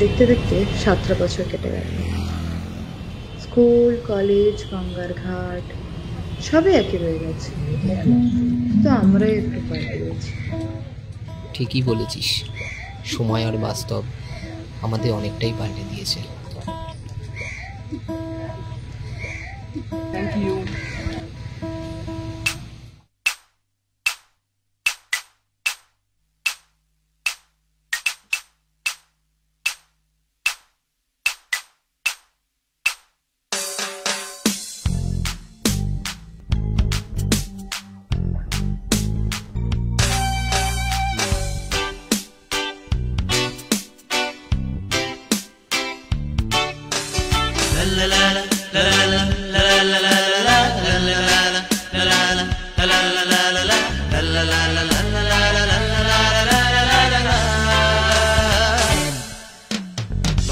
দেখতে দেখতে 7টা বছর কেটে গেল। স্কুল, কলেজ, গঙ্গার ঘাট সবই একই রয়ে গেছে, তো আমরাই একটু পাল্টে গেছি। ঠিকই বলেছিস, সময় আর বাস্তব আমাদের অনেকটাই পাল্টে দিয়েছে। Thank you.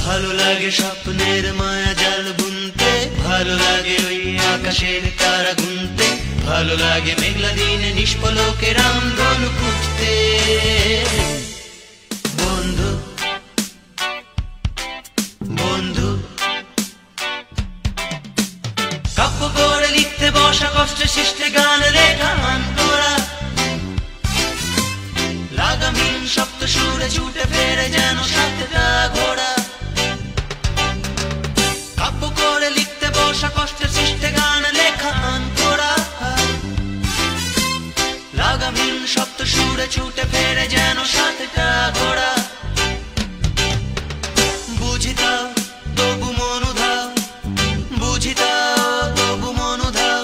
ভালো লাগে স্বপ্নের মায়া জাল বুনতে, ভালো লাগে ওই আকাশের তারা গুনতে, ভালো লাগে মেঘলা দিনে নিষ্পলকে রামধনু খুঁজতে। বন্ধু বন্ধু কাব্য করে লিখতে বসা, কষ্টে সৃষ্টে গান লেখা মান করা, লাগামহীন সপ্ত সুরে ছুটে ফেরে যেন সাতটা ঘোড়া। কাব্য করে লিখতে বসা, কষ্টে সৃষ্টে গান লেখা মান করা, লাগামহীন সপ্ত সুরে ছুটে ফেরে যেন সাতটা ঘোড়া। বুঝিতাও তবু মনুধাও, বুঝিতাও তবু মনুধাও,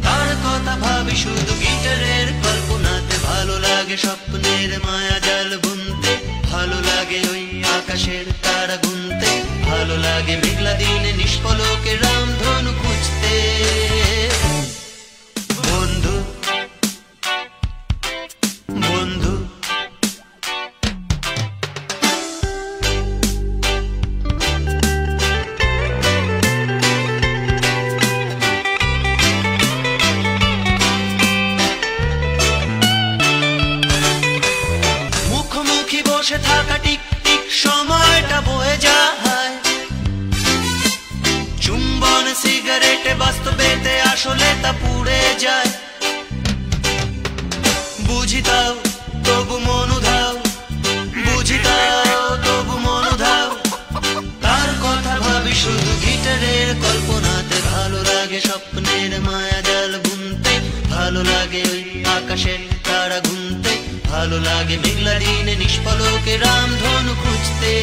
তার কথা ভাবি শুধু গিটারের কল্পনাতে। ভালো লাগে স্বপ্নের মায়া জাল বুনতে, ভালো লাগে ওই আকাশের তারা গুনতে, ভালো লাগে মেঘলা দিনে নিষ্পলকে রামধনু খুঁজতে। বন্ধু বন্ধু মুখোমুখি বসে থাকা টিক টিক সময়টা বয়ে যায়, চুম্বন সিগারেটে বাস্তবেতে আসলে তা পুড়ে যায়। বুঝিতাও তবু মনুধাও, বুঝিতাও তবু মনুধাও, তার কথা ভাবি শুধু গিটারের কল্পনাতে। ভালো লাগে স্বপ্নের মায়া জাল বুনতে, ভালো লাগে ওই আকাশের তারা গুনতে, ভালো লাগে মেঘলা দিনে নিষ্পলকে রামধনু খুঁজতে।